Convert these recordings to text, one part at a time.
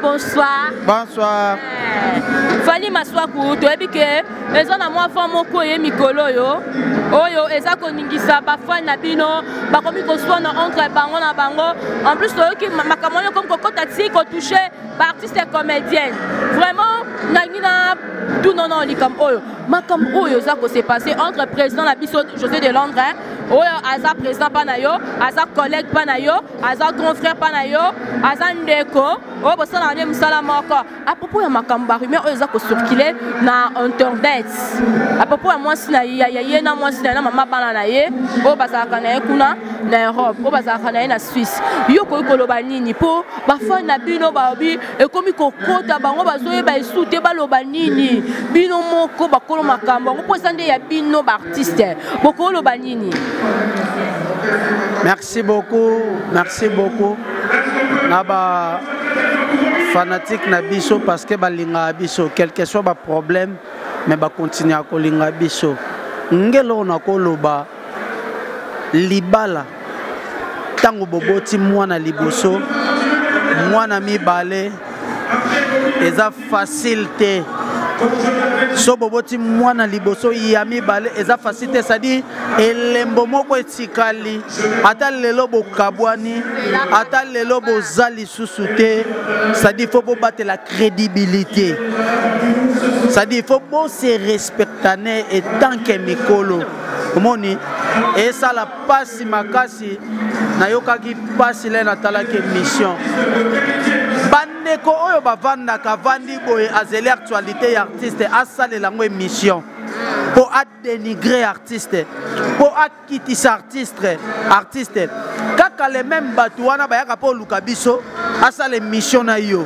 Bonsoir. Bonsoir. Fali maswa kuto ebike eza na mwa fa moko ye mikolo yo oyo eza koningisa ba fa na bino ba komi ko swana entre bango na bango en plus toyoki makamoni comme kokota ti ko toucher ba artiste comédienne vraiment nangina tout non non likam oyo makam oyo za ko s'est passé entre président na biso José de Londres oyo aza président panayo aza collègue panayo aza grand frère panayo aza ndeko oyo bosala ne musala moko à propos ya makamba rumeur oyo za ko circuler na internet à propos ya mwasi na ya na mwasi na mama bana na ye oyo bazalaka na ye kuna na Europe oyo bazalaka na ye na Suisse yo ko koloba nini po ba fa na bino babi ekomi kokota bango bazoyeba esute baloba nini bino moko bakolo makambo ngoposa nde ya bino ba artiste bokoloba nini. Merci beaucoup naba fanatique na biso parce que balinga biso quel que soit ba problème mais ba continuer à kolinga biso ngelo na koloba libala tango boboti mwana liboso mwana mibale eza facilité so boboti mwana liboso ya mibale eza facilité c'est-à-dire elembo moko etikali ata lelo bokabwani ata lelo bozali susute c'est-à-dire faut battre la crédibilité c'est-à-dire faut se respecter et tant que mikolo omoni et ça la passe makasi na yokaki passe le na talaki mission bandeko oyo bavandaka vandi boye azeli actualité ya artiste asalela ngo émission pour dénigrer artiste pour akitisa artiste kaka les mêmes bato wana bayaka po luka biso asala émission na yo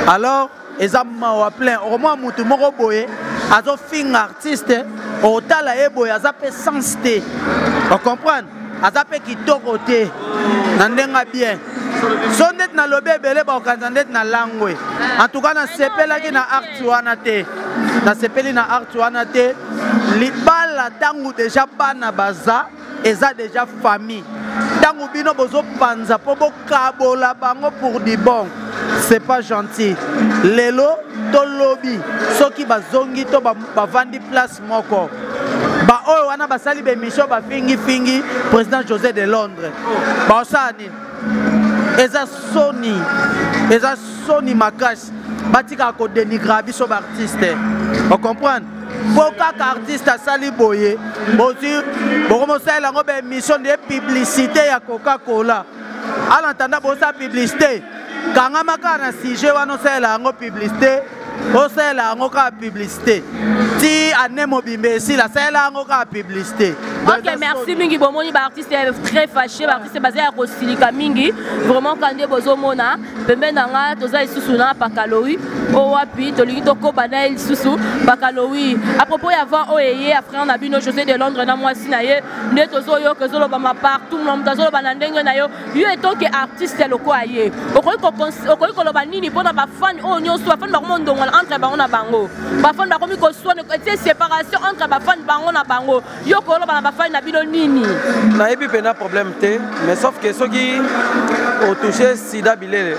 alors eza mawa plein au moins mutu moko boye azo finga artiste otala ye boye aza pe sens te on comprendre aza pe kitoko te na ndenga bien so net na lobe ebele baokanza ndet na langwe en tout cas na sepelaki na art wana te na sepeli na art wana te libala tangu déjà bana baza eza déjà famille tangu bino bozo panza po bokabola bango pour du bon c'est pas gentil lelo to lobby soki bazongi to bavandi place moko ba oyo wana basali be mission ba fingi président José de Londres ba osani eza soni makasi batika ko dénigrer biso ba artiste on comprendre pour kaka artiste asali boye bozi bokomo sala ngo be mission de publicité ya Coca-Cola en attendant bosa publicité kanga makana sujet wana sala ngo publicité osala ngo ka publicité ti anemo bimbesi la sala ngo ka publicité. Ok, merci mingi bomoni ba artiste très fâché ba artiste basé à Kosilika mingi vraiment kande bozo mona pembe nanga toza isusu na pakalowi o wapi tolingi toko bana isusu pakalowi à propos avant oyeye après on a bino José de Londres na mwasi na ye ne tozo yo que zolo ba ma partout nom tozo ba na ndenge na yo yo eto que artiste loko aye okoyi ko loba nini pona ba fan o nyoso ba fan ba mondo entre bango na bango ba fan ba komi ko soine c'est séparation entre ba fan bango na bango yo ko loba na na bino nini na yebi pena problème te mais sauf que soki au toucher sida bilele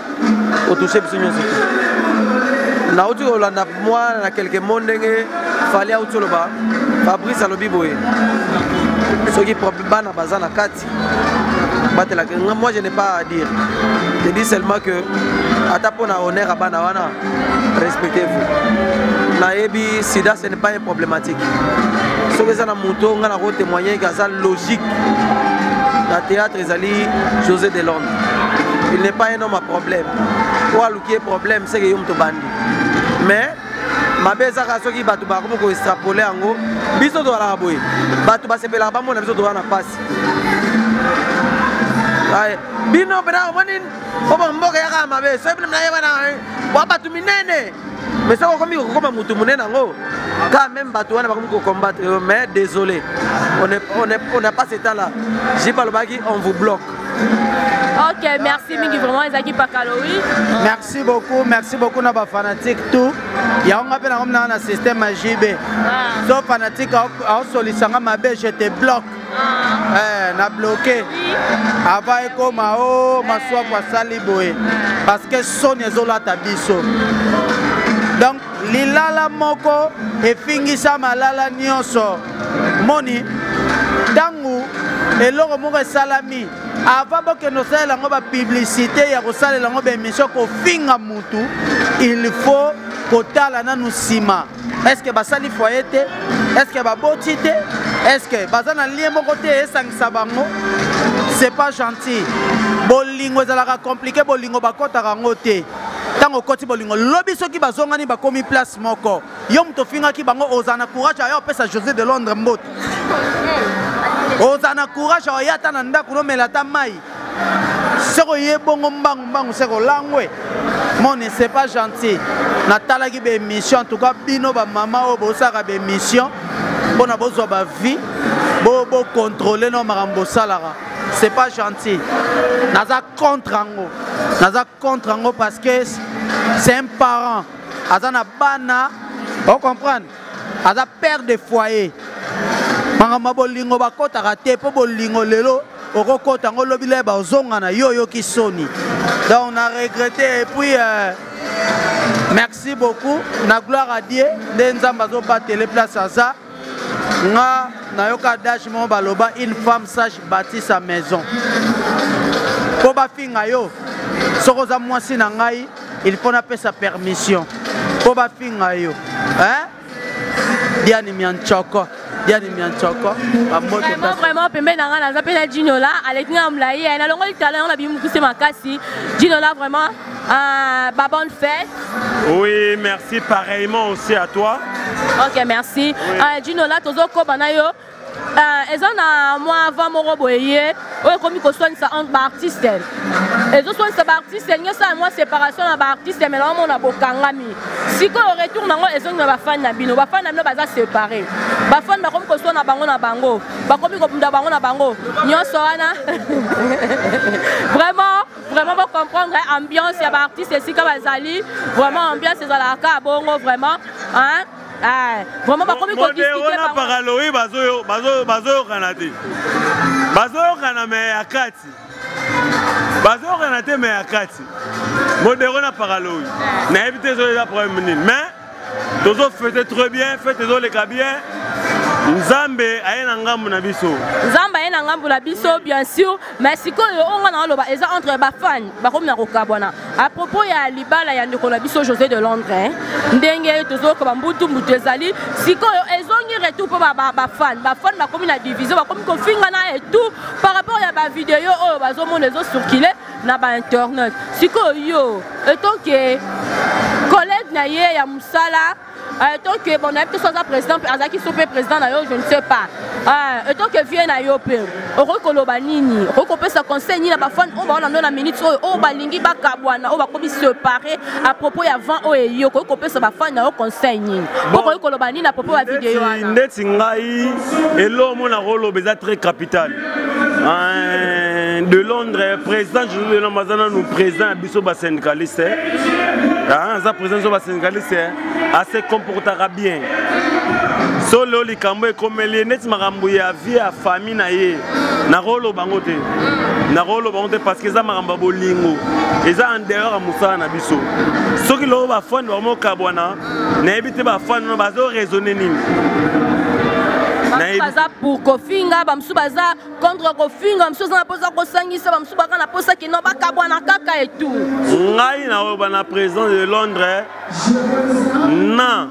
au toucher biso nyonso na uti olanda moi na quelques mois ndenge fallait auti loba Fabrice alobi boye soki problème bana baza na kati batela que moi je n'ai pas à dire je dis seulement que ata pona honneur à bana wana respectez-vous na yebi sida ce n'est pas une problématique. Ce que ça na moto on a témoigné que ça logique la théâtre ezali José de Londres il n'est pas un homme à problème quoi le problème c'est que yom to bandi mais ma beza ka soki batu ba ko extrapoler ngo biso to ala boy batu ba sepela ba mona biso to wana passe bino pena omoni obo mboka ya kama be so bino na yeba na wa batu minene mais ça comme comme mutu munene ngo quand même batu wana bakomi ko combattre mais désolé on n'a pas ce temps là j'ai pas le bagi on vous bloque. Ok, merci Mingi, vraiment, Ezaki Pakaloui. Merci beaucoup, Naba fanatique tout. Il y a un système JB. So fanatique, à Solisanga Mabe, je te bloque. Na bloqué. Avant Eko Mao, ma soif pour Saliboé. Parce que son ezola tabiso. Donc, Lilala Moko et Fingisa Malala Nyonso. Moni, Dangu, et l'oro Moko Salami. Avant que nous ayons la publicité, il y a une émission qui finga mutu, il faut que nous sima. Est-ce que basali foyer est-ce que baboti est-ce que bazana lien mon côté et sang sabango c'est pas gentil. Bolingo ezalaka compliqué bolingo bakota rangote. Tango koti bolingo lobi soki bazongani bakomi place moko. Yo mto finga ki bango ozana courage ayo pesa José de Londres mbote. Ozana courage oyata na ndako no melata mai. Seko yebongo mbangu seko langwe. Mon c'est pas gentil. Natala ki be émission en tout cas bino ba mama o bosaka be émission. Bona bozo ba vie. Bo contrôler no marambo salara. C'est pas gentil. Naza contre ango parce que c'est un parent. Azana bana. On comprend. Aza père de foyer. Mangama bolingo bakota raté po bolingo lelo okokota ngo lobile ba zonga na yoyo kisoni. Donc on a regretté et puis merci beaucoup na gloire à Dieu nzamba zo batele place ça nga na yoka dash mo baloba une femme sage bâtit sa maison. Po ba finga yo soko za mwasi na ngai il faut na sa permission. Po ba finga yo Diani Mianchoko. Vraiment, pembe na ngana za pena Ginola avec ngamlayi na longo talent on a bien poussé makasi Ginola vraiment ba bonne fête. Oui, merci pareillement aussi à toi. OK, merci. Ginola tozoko banayo ezana moi avant mon roboyer o komi ko soigner entre artiste ezo soigner sa artiste nyasa moi séparation na artiste mais là on a bokangami siko retour nango ezo na ba fan na bino baza séparé ba fan ba komi ko soigner na bango ba komi ko bunda bango na bango nyonso wana vraiment pour comprendre ambiance ya ba artiste sika bazali vraiment ambiance ezalaka bongo vraiment hein. Vraiment pas comme il discuter par paraloï bazo kanate kana mais akati bazo kanate mais akati modéro na paraloï na éviter les problèmes mais tozo fait très bien fait les cas bien Nzambe ayena ngambu na biso bien sûr mais siko on na loba eza entre ba fan ba comme na kokabona à propos ya libala ya ndeko na biso José de Londres ndenge tozo ko ba mbutu ezali siko ezongi retour po ba fan ba comme na division ba comme ko finga na et tout par rapport ya ba vidéo o bazo mona ezo circuler na ba internet siko yo etant que collègue na ye ya musala donc bon a soit président azaki sope président na yo je ne sais pas donc vient na yo pe okoloba nini okopesa conseil ni na ba fan on ba na minute o balingi bakabwana o bakomi séparer à propos ya vent o yo okopesa ba fan na yo conseil nini okoloba nini à propos ya vidéo wana ndeti ngai elo mona rolo beza très capital de Londres président José de Londres nous président biso ba syndicaliste za président ba syndicaliste assez comportera bien solo likambo e comme les net makambo ya vie ya famille na ye na rolo bangote parce que za makambo bolingo eza en dehors musana na biso soki lo ba fond vraiment kabwana na ebite ba fond no bazo raisonner nini baza pour kofinga bamsu baza contre kofinga bamsu na posa kosangisa bamsu baka na posa kino bakabwana kaka et tout ngai na bana président de Londres na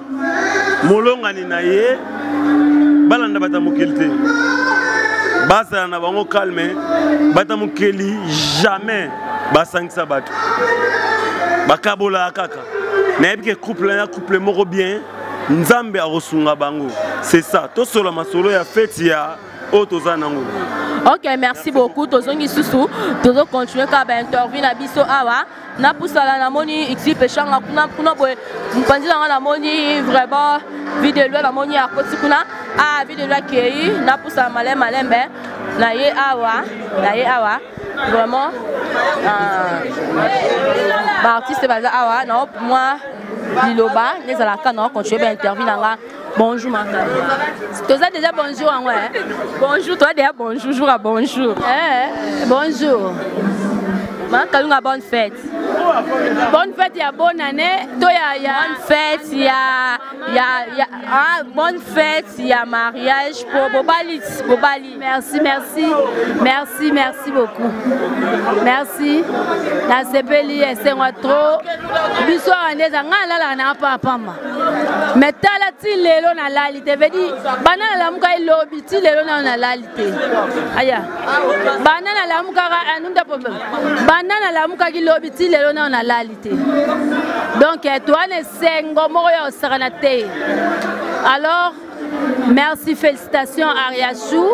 molongani na ye balanda batamukilite basa na bango calme batamukeli jamais basangisa bato bakabola kaka na ebike couple moko bien Nzambe a resunga bango c'est ça to solo masolo ya fête ya otoza nango Ok, merci beaucoup. Tozongi Susu. Tozo continuer ka ba interview na biso awa. Na pusala na moni ici pechanga kuna boy. Mpanzi na moni vraiment vidéo na moni ya koti kuna. Ah vidéo la kei na pusala malembe. Na ye awa. Vraiment ba artiste baza awa na moi Liloba, les alaka na continuer ba interview na. Bonjour Martha. Tu as déjà bonjour en ouais. Bonjour, toi déjà bonjour, bonjour. Bonjour. Martha, bonne fête. Bonne fête, il y a bonne année. Bonne fête, il y a bonne fête, il y a mariage pour Bobali. Merci beaucoup. Merci. La CPLI, c'est moi trop. Bisous à la papa. Mais talati lelo na lalite vedi banana la muka ilobi ti lelo na lalite aya banana la muka anunda problem banana la muka ilobi ti lelo na lalite donc toi ne sengo moyo saranate. Alors merci, félicitations Ariachou,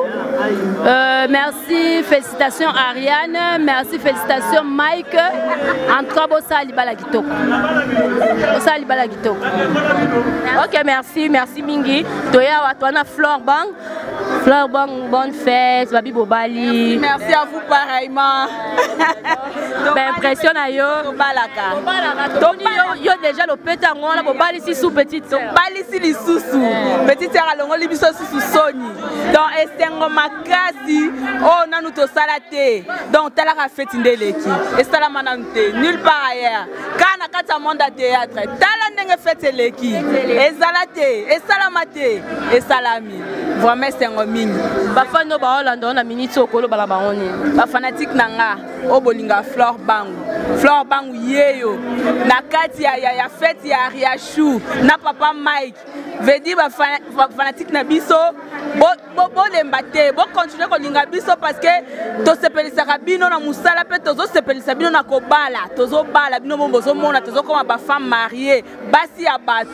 merci, félicitations Ariane, merci, félicitations Mike. En tout cas, bossa libala kitoko. Ok, merci Mingi. Toya watwana Fleur Bang, bonne fête, Babi Bobali. Merci à vous pareillement. Ben impression à yo. Tony yo déjà le pétango la Bobali si sous petite. Bobali si li susu. Petite alongo libiso susu soni. Donc estengo makasi oh nanu to salate. Donc tala ka fête ndeleki. Et sala manante nulle part ailleurs. Kana kata monde à théâtre. Tala ndenge fête leki. Ezalate, esalamate, esalami. Vraiment c'est un mingi. Bafano ba Hollande na minute okolo bala baoni. Ba fanatique nanga o bolinga Fleur Bang yeyo. Na kati ya fête ya Ariachou na papa Mike. Vedi ba fanatique na biso bo lembate bo continuer ko linga biso parce que to sepelisaka bino na musala pe tozo sepelisa bino na kobala tozo bala bino bozo mona tozo koma ba femme mariée basi ya batu.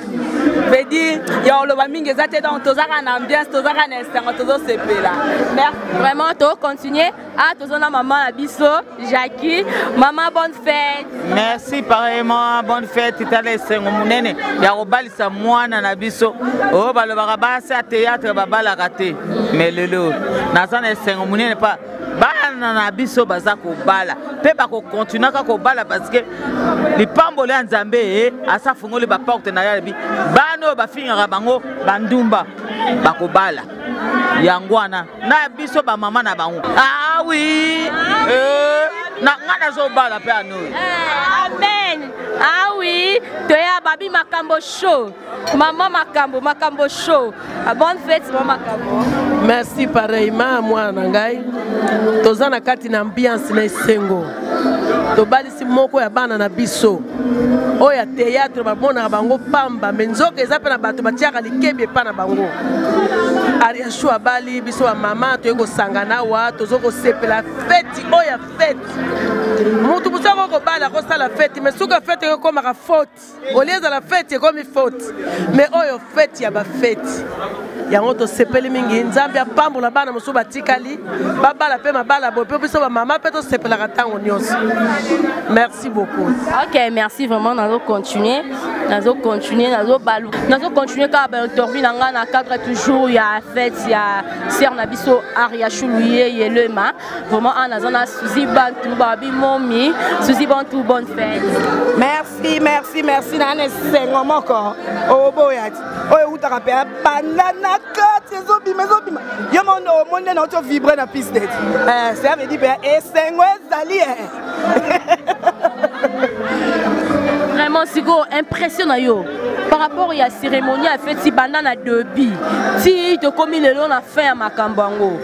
Vedi ya oloba mingi ezate donc tozaka na ambiance tozaka na esengo tozo sepela. Merci vraiment to continuer à tozo na maman na biso Jackie maman bonne fête. Merci pareillement bonne fête itale esengo munene ya kobalisa mwana na biso oh balobaka basi a théâtre babala raté mais lelo nazana esengo munene pas bana na biso baza ko bala pe ba ko continuer ka ko bala parce que lipambolo ya Nzambe asa fungoli ba porte na yabi bano ba finga bango bandumba ba ko bala yangwana na biso ba mama na bango ah oui na ngana zo bala pe anu amen ah oui toya babi makambo show maman makambo show bonne fête maman makambo. Merci pareillement moi nangai tozana kati na ambiance na esengo tobalisi moko ya bana na biso oya théâtre babona bango pamba menzoka eza pe na bato batiaka likebi epa na bango Ariachou abali biso ya mama toyeko sangana wa tozoko sepela fête oya fête mutu busako ko bala ko sala fête mais suka fête ko koma ka faute au lieu de la fête ko mi faute mais oyo fête ya ba fête yango to sepeli mingi Nzambe ya pambola bana mosu batikali babala pe mabala bo pe biso ba mama pe to sepela ka tango nyonso. Merci beaucoup. Ok, merci vraiment. Nous continuer car ben interview na cadre toujours il y a fête il y a sœur Nabiso Ariachou et Lema vraiment en azana Suzy Bantu babi momi Suzy Bantu bonne fête. Merci na nesengo moko oboyati oyo utaka pe banana kati ezobima yo monde na auto vibrer na piste ça veut dire pe esengo ezali vraiment c'est impressionnant yo par rapport à la cérémonie à fait si banana de bi si to komi lelo na fin ya makambango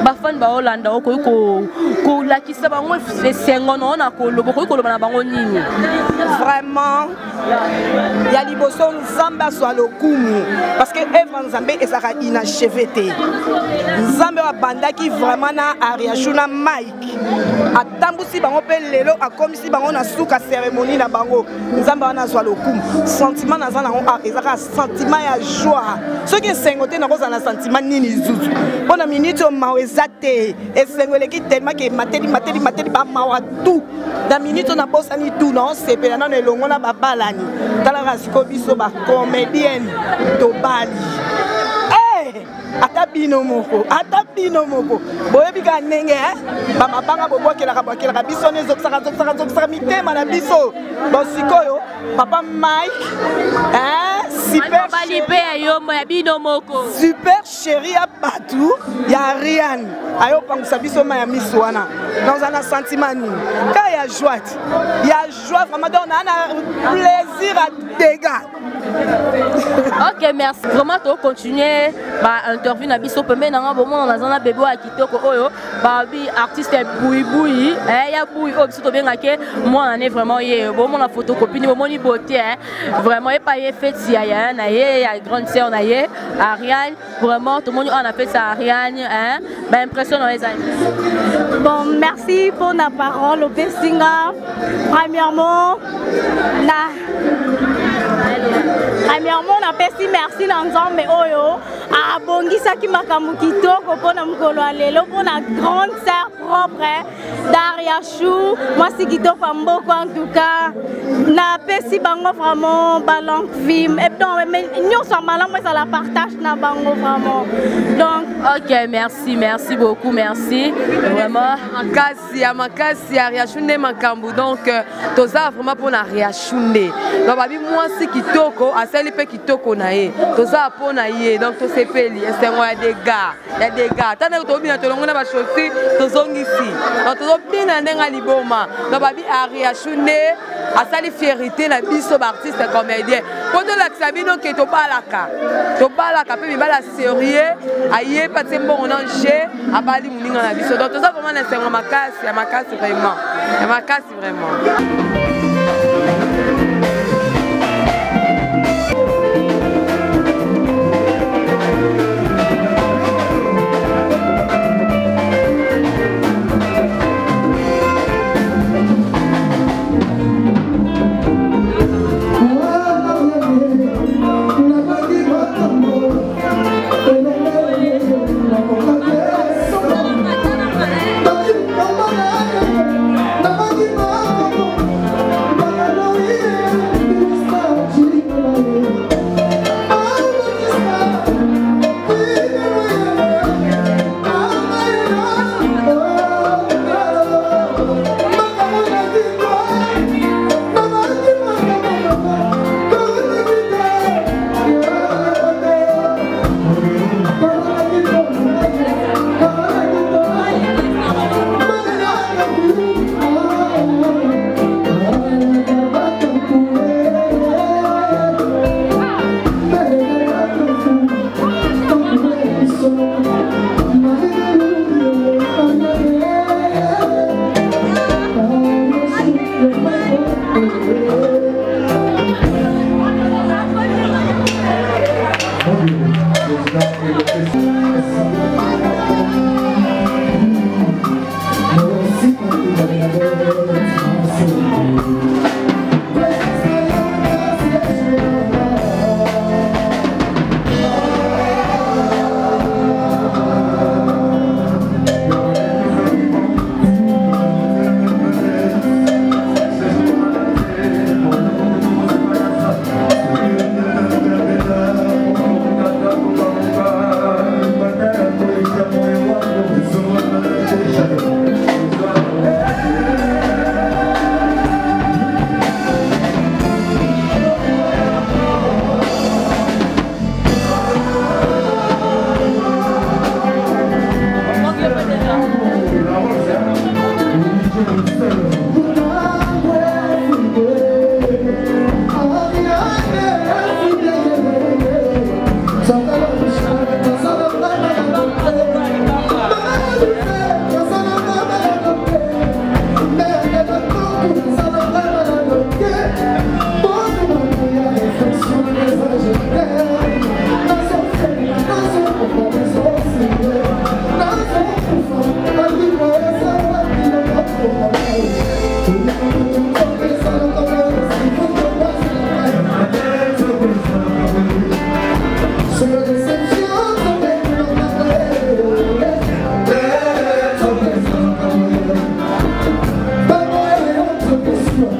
ba fan ba Hollande ko la ki sa bango esengo na ko lobo ko loba na bango nini vraiment ya liboso Nzambe so lokumu parce que Eva Nzambe ezaka inachevé te Nzambe wa bandaki vraiment na Ariachou na Mike atambusi bango pe lelo akomisi bango na suka cérémonie na bango Nzambe wana so lokumu sentiment na zana ezaka sentiment ya joie soki esengo te nakozala na sentiment nini zuzu mpo na minute oyo mawa eza te esengo eleki tellement ke mateli bamawa tu na minute oyo nabosani tu naosepela nano elongo na babalani talaka siko biso bacomédienne tobali ata bino moko boyebi ka ndenge bamabanga bobwakelaka biso ne zokisaka mitema na biso bosikoyo papa Mike super chéri ya batu ya Ariane ayopangisa biso ma ya miso wana dans un sentiment nini ka ya joie vraiment donc on a plaisir à dégâts. Ok, merci. Vraiment, tu continuer à interview na biso pembe na ngabo na zana bebo a kitoko oyo babi artiste boui ya boui o biso to benga ke moi na vraiment ye bon la photocopie ni bon ni beauté vraiment et pas fait si ya na ye ya grande sœur na ye Ariane vraiment tout le monde on a fait ça Ariane ben impressionnant les amis. Bon, merci pour la parole au Bessinga. Premièrement, on a fait merci l'ensemble oyo a bongisa ki makambu kitoko pona mukolo alelo pona grande sœur propre Daria Chou moi si kitoko mboko en tout cas na pesi bango vraiment balong film et donc mais nous sommes malins moi ça la partage na bango vraiment donc ok merci beaucoup merci vraiment makasi Aria Chou ne makambu donc toza vraiment pour na Aria Chou ne donc babi moi si kitoko asali pe kitoko na ye toza pona ye donc to sepeli esengo ya des gars tana to bina to longo na ba chaussure to zongisi donc to bina ndenga liboma donc babi Aria Chou ne asali fierté na biso ba artiste comédien poto la sabino ke to balaka pe bibala sérieux aye patie mbongo na jeu abali muninga na biso donc toza vraiment na esengo makasi vraiment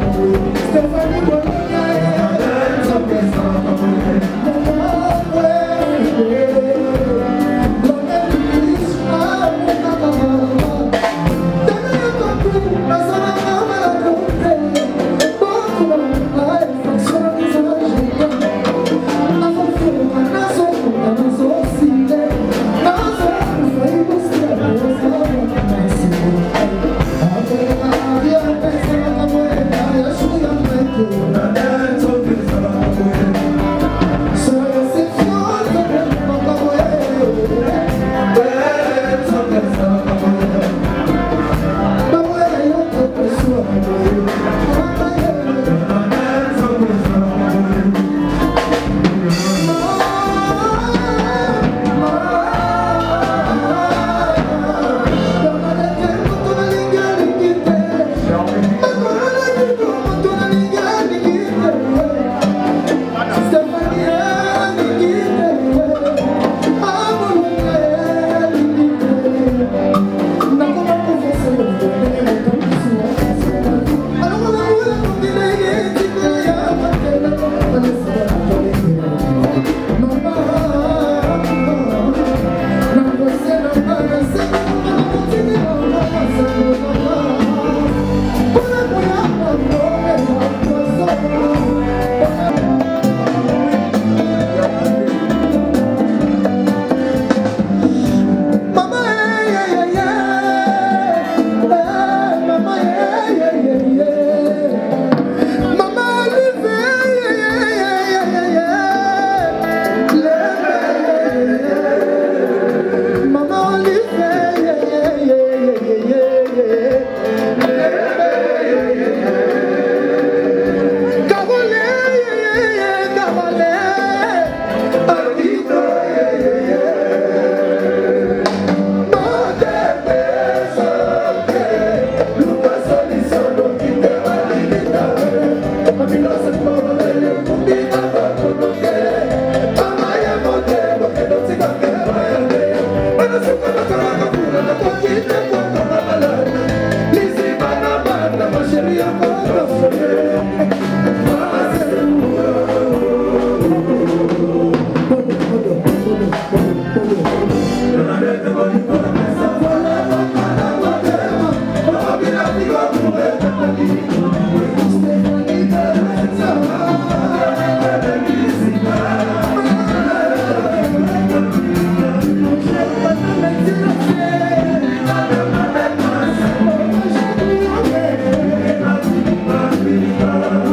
Thank you.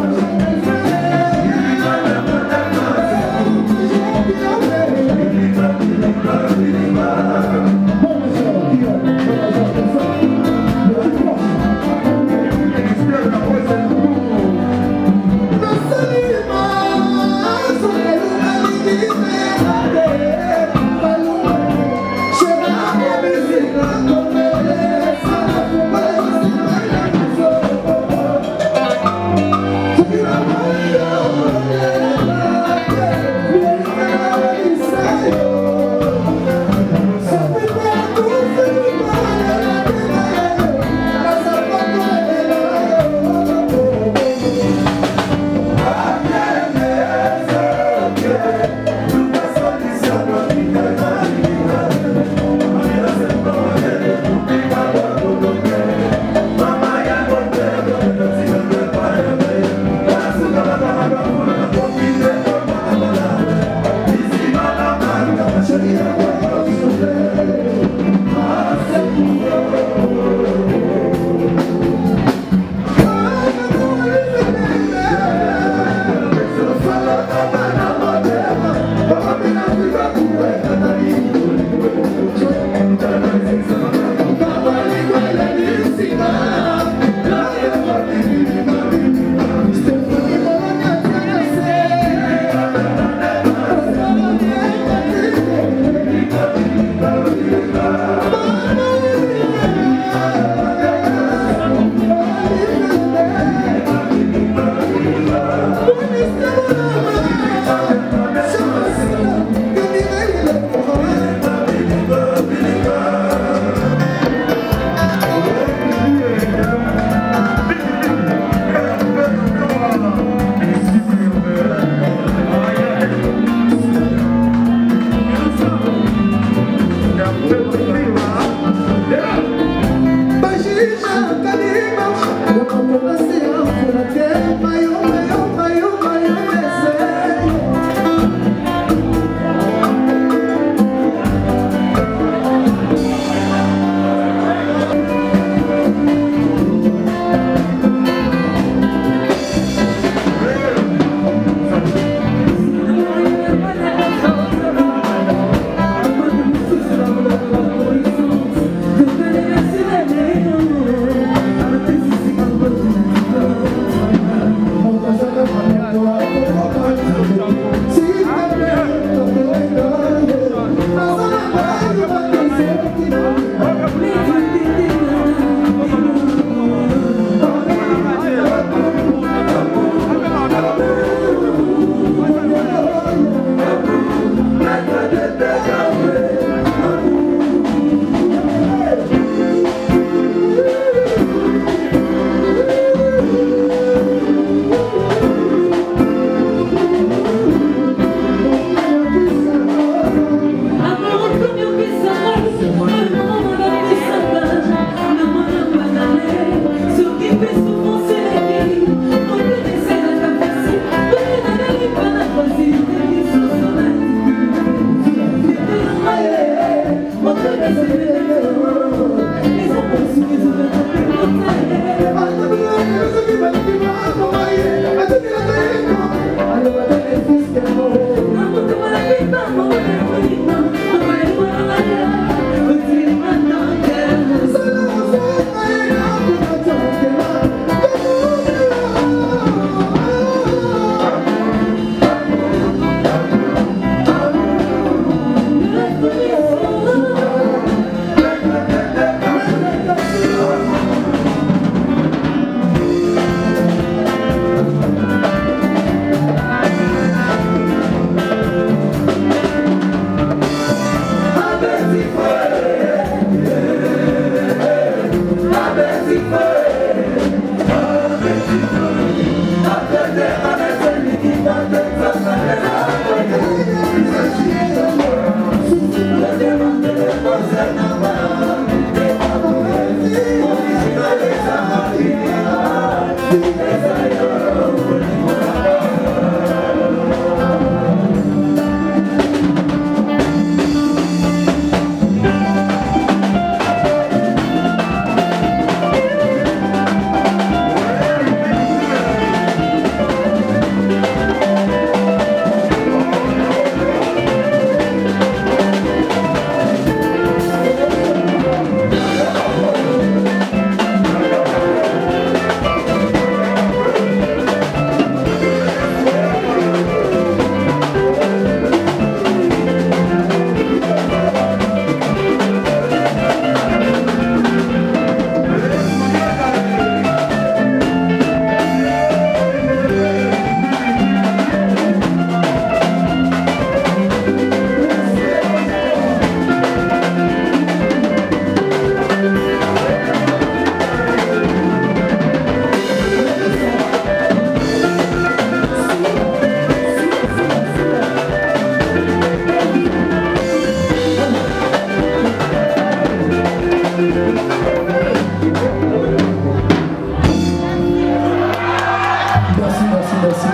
merci.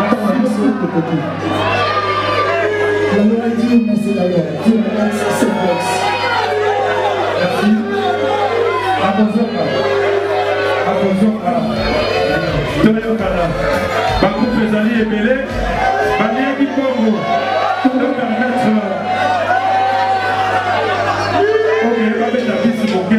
Attends, on va se côté. La loi est dit, mais c'est la loi. Dieu relaxe, c'est boxe. Merci. Attention, Bakou Pézali et Bélé, Balia Kikongo, pour nous permettre. Ok, va mettre la piste, ok.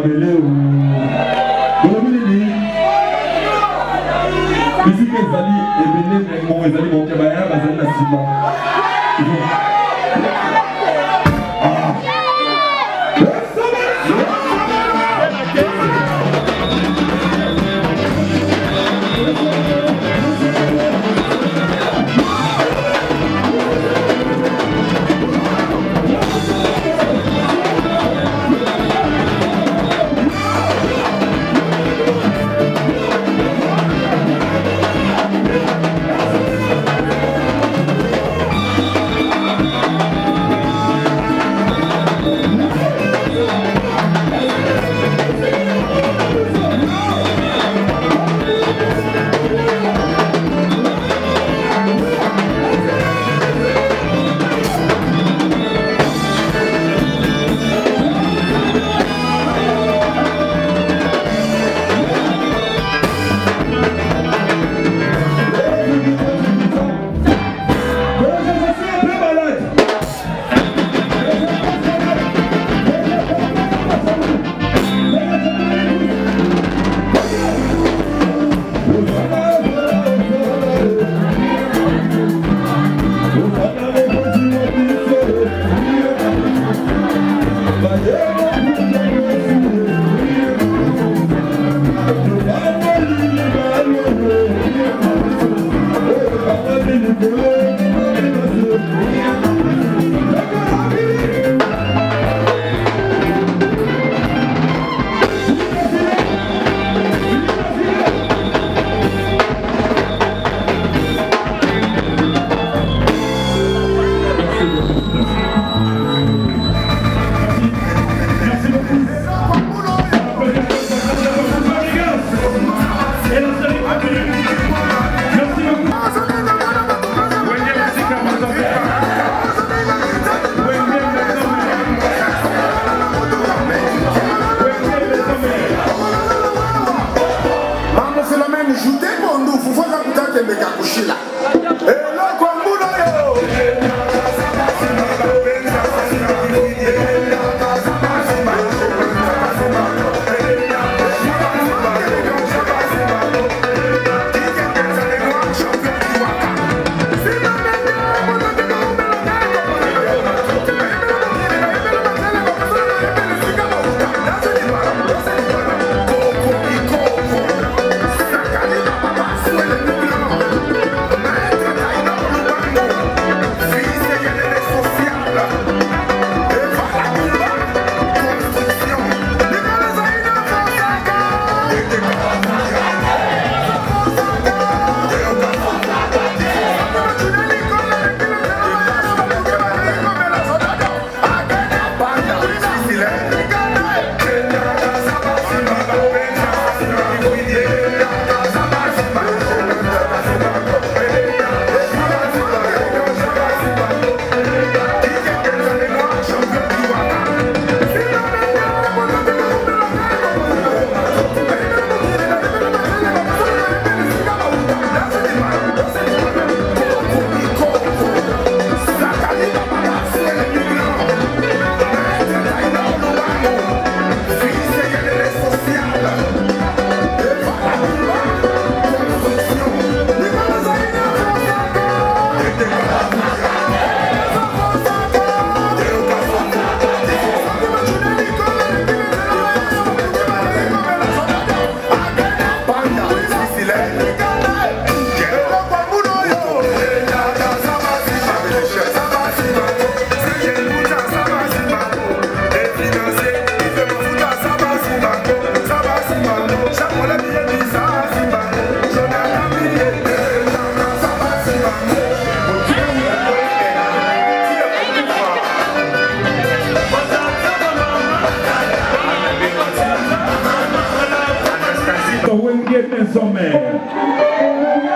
mabele ou musique ezali ebele mo ezali mo kebaya bazali na sima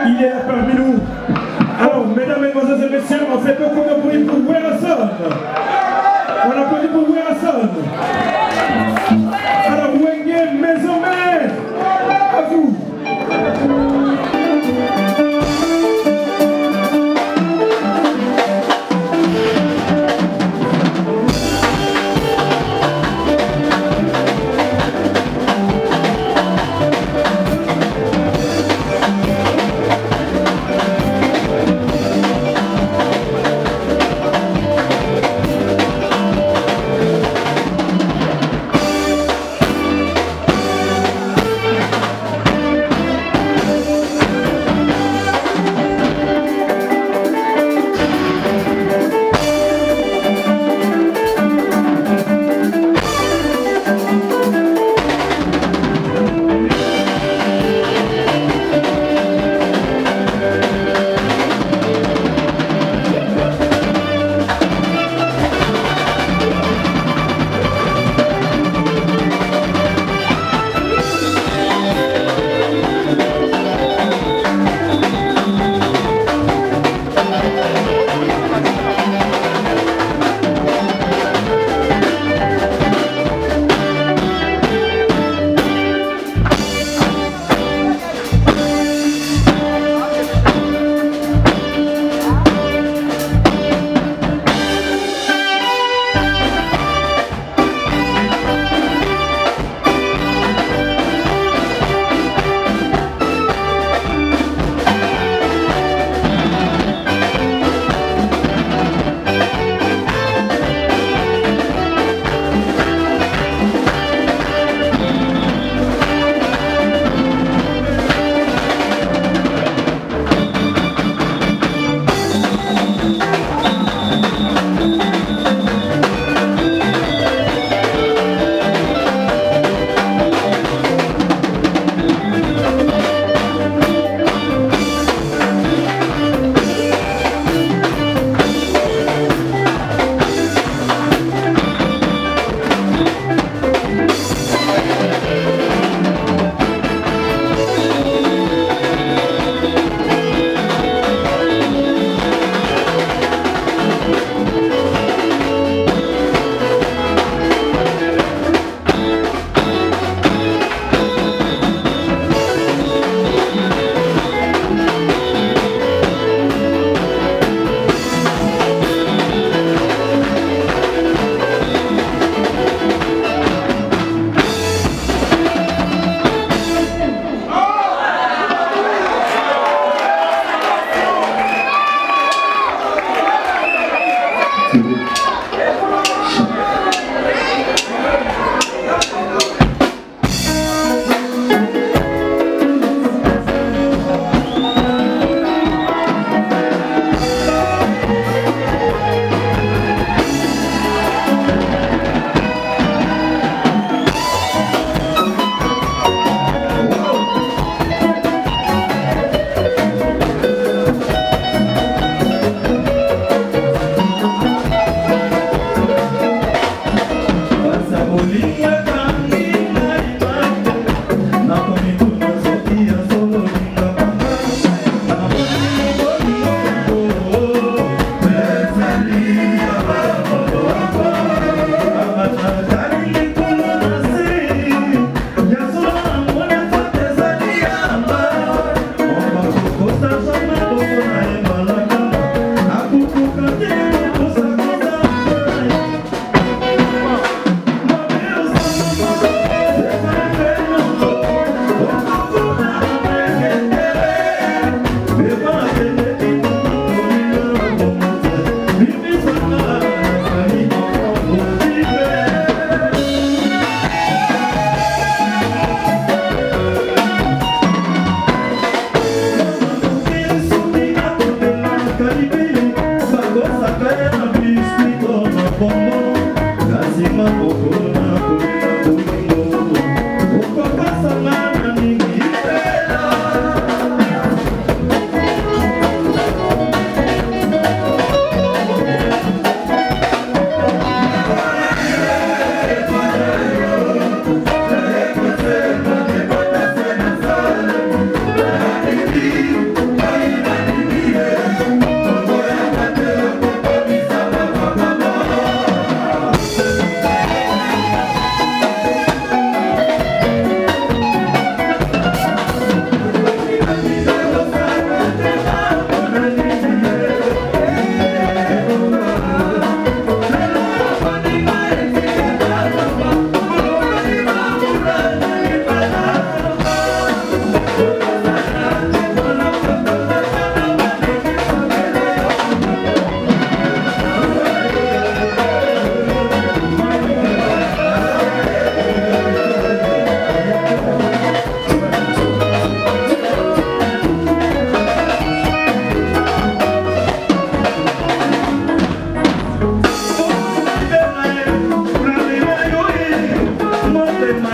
Il est là parmi nous. Alors, mesdames, mesdemoiselles et messieurs, on fait beaucoup de bruit pour Werrason. On applaudit pour Werrason. Alors, Wenge, maison mère, à vous.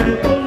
Thank you.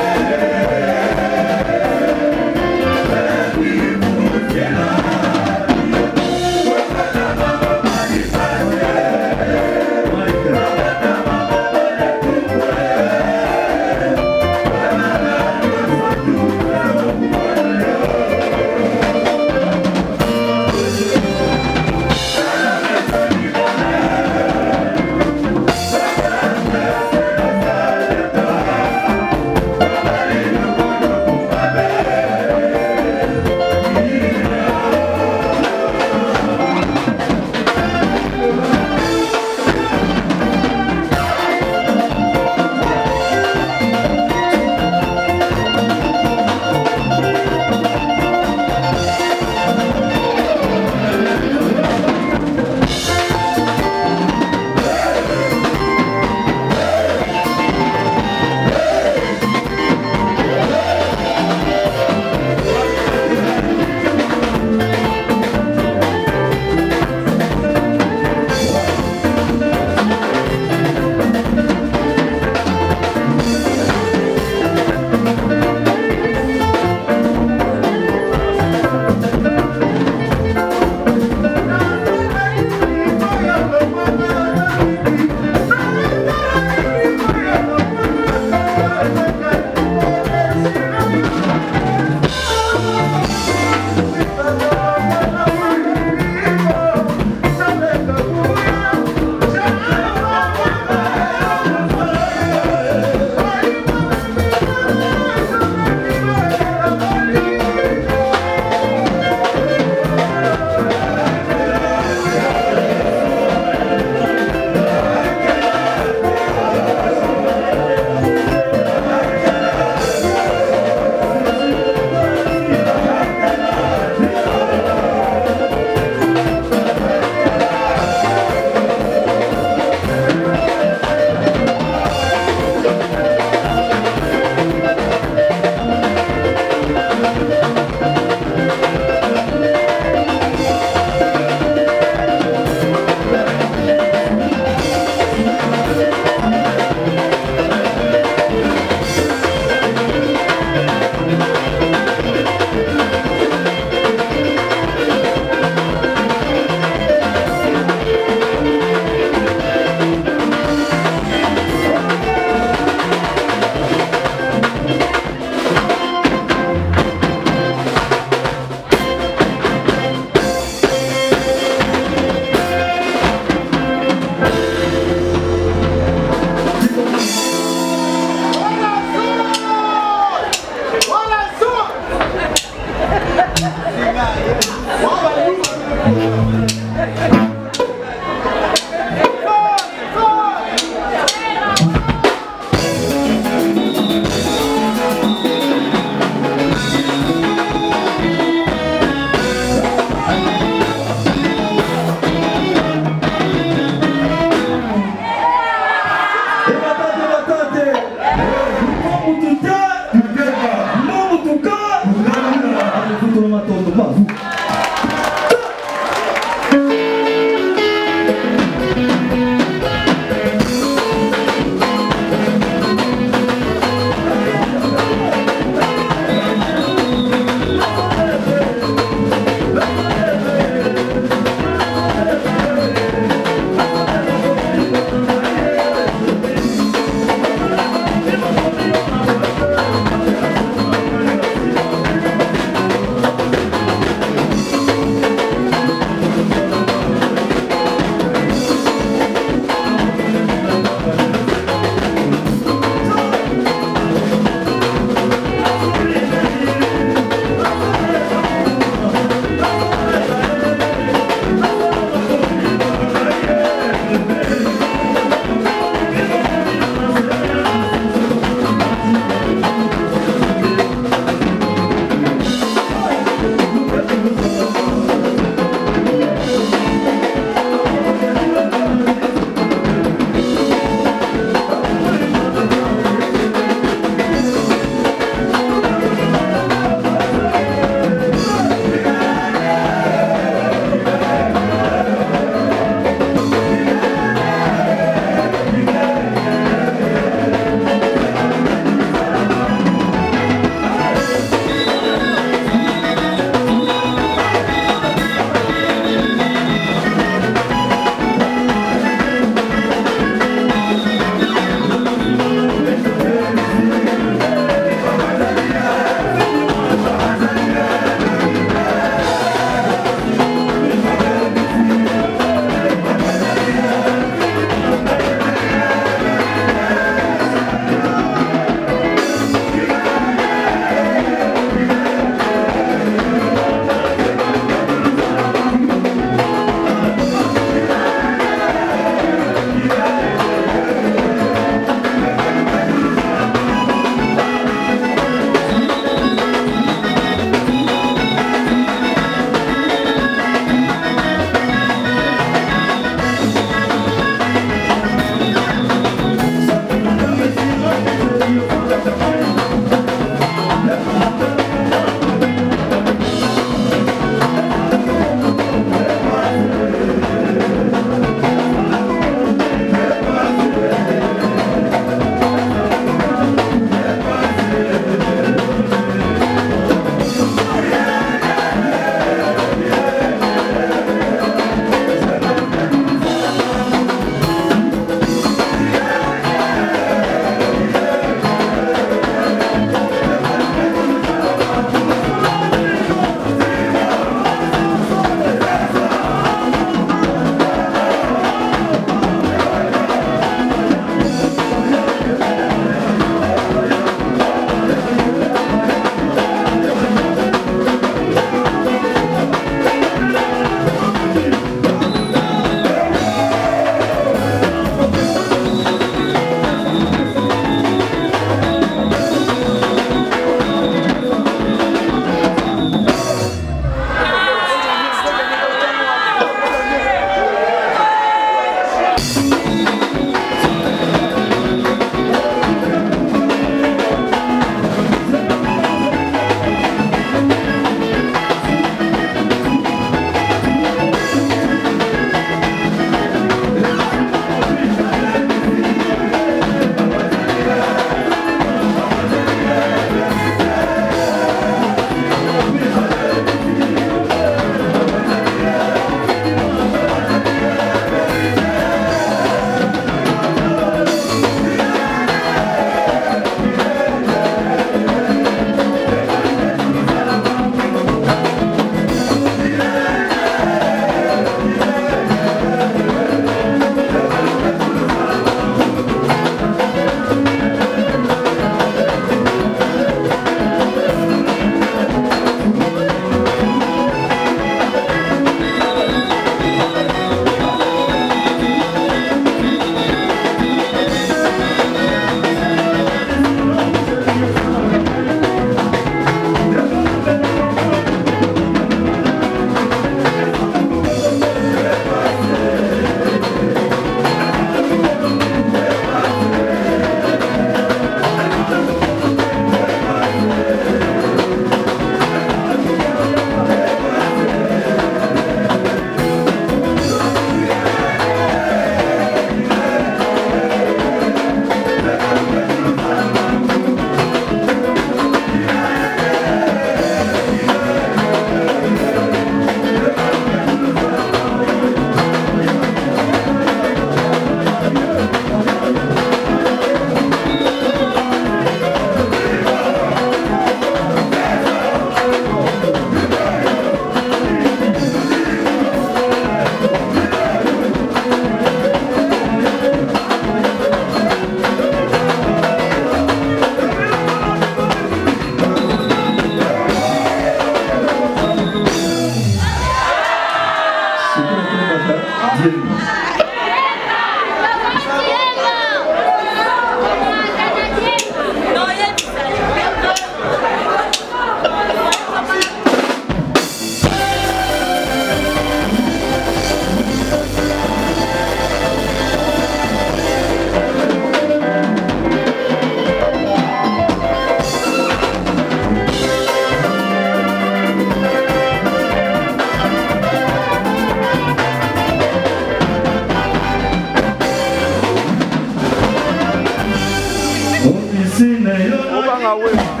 Obanga Wema.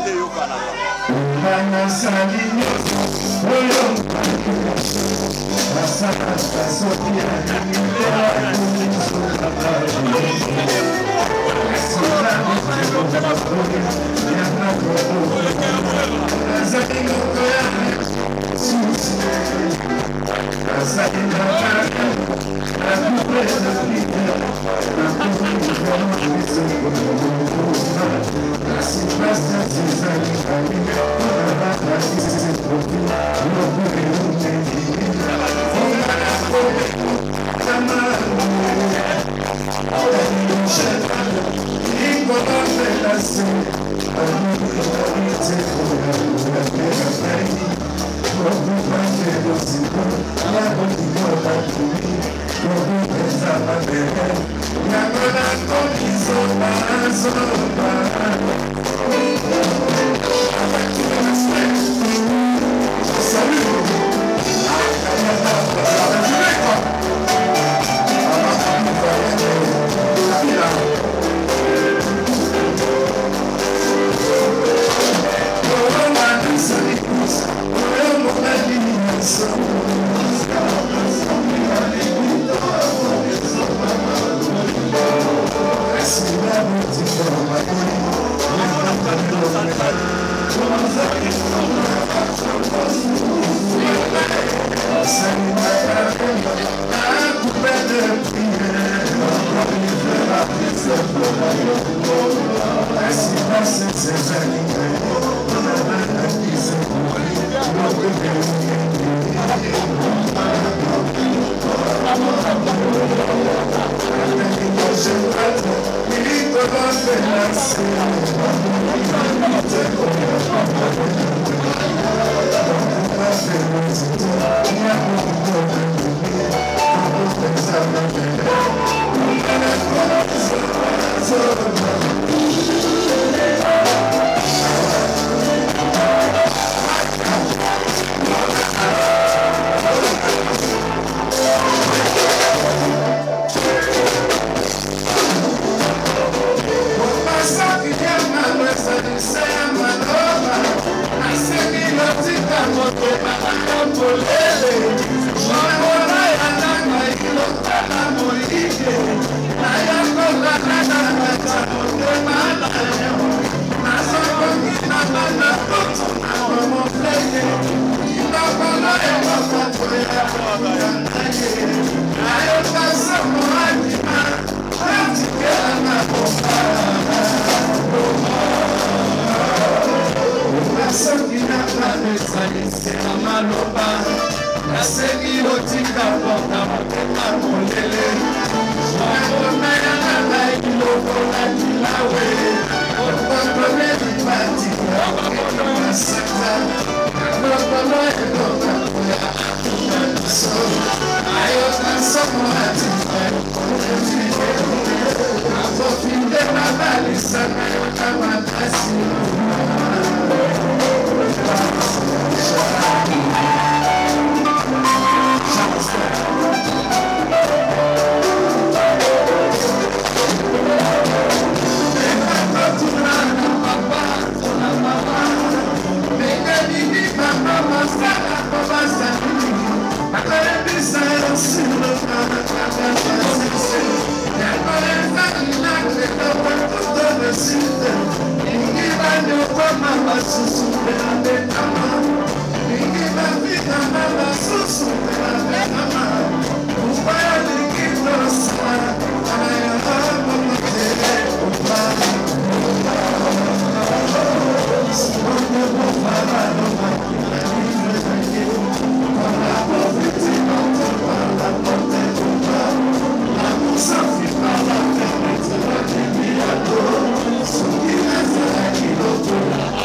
nde yokanaka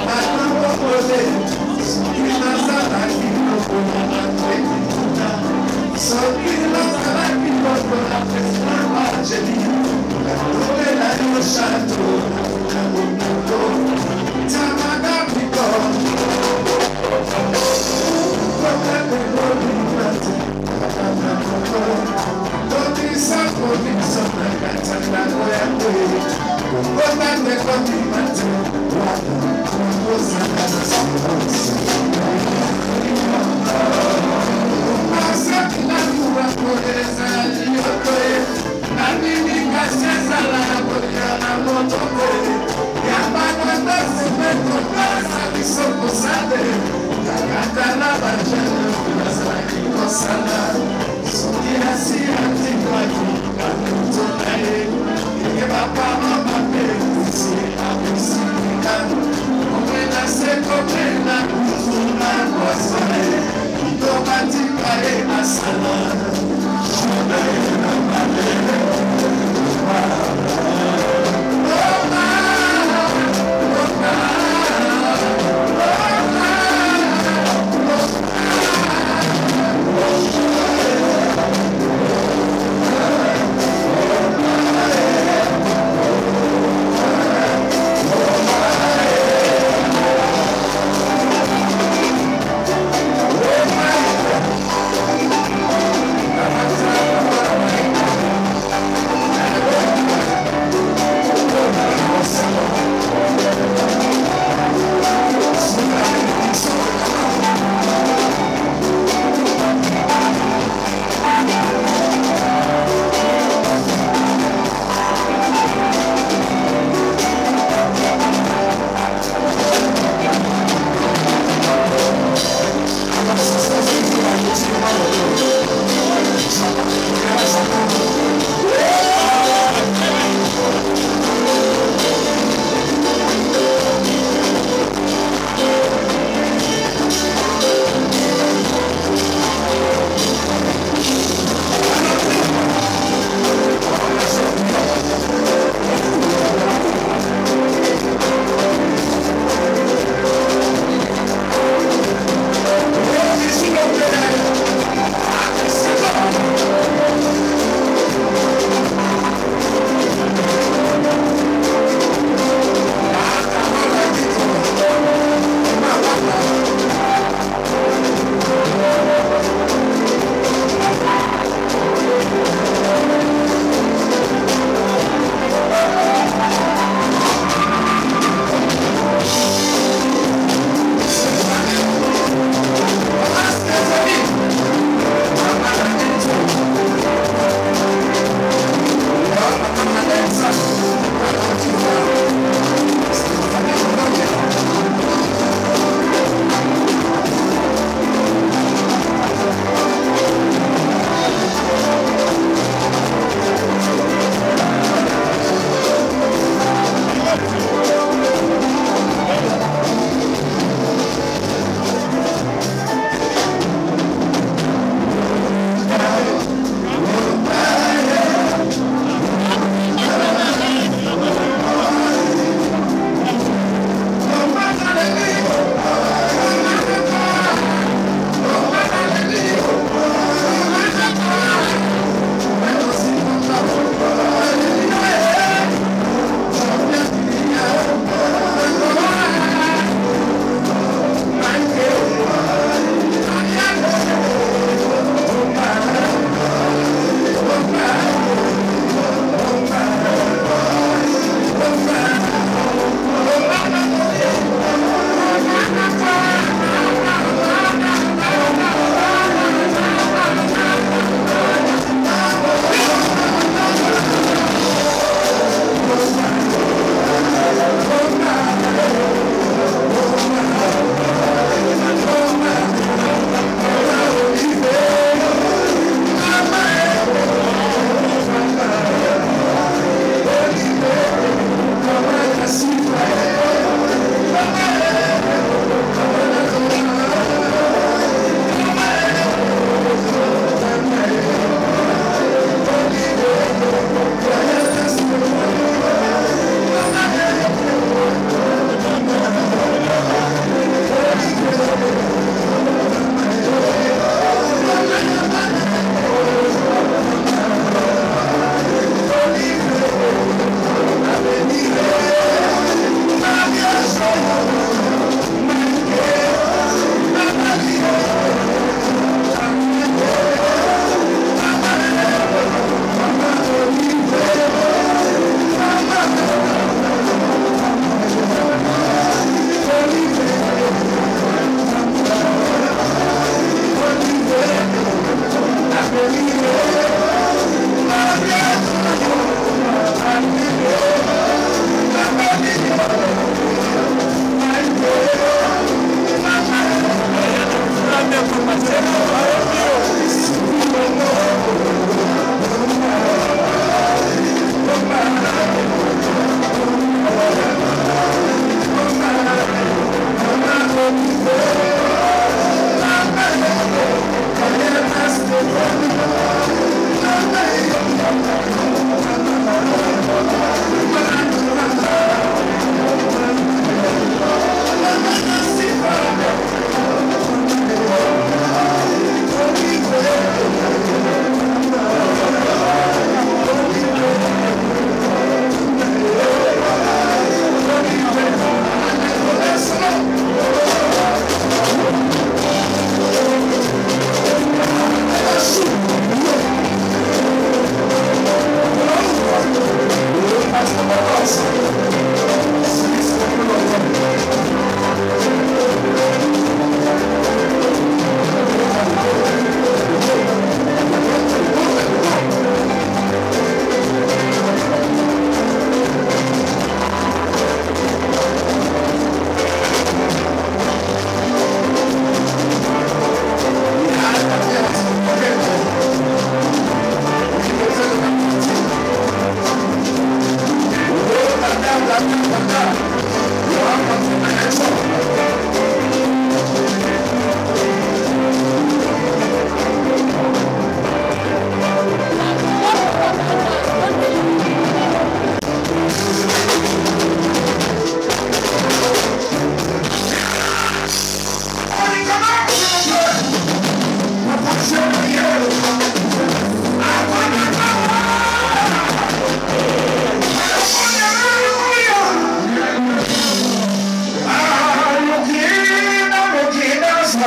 I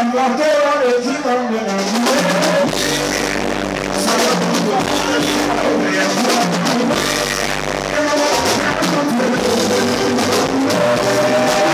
Thank you.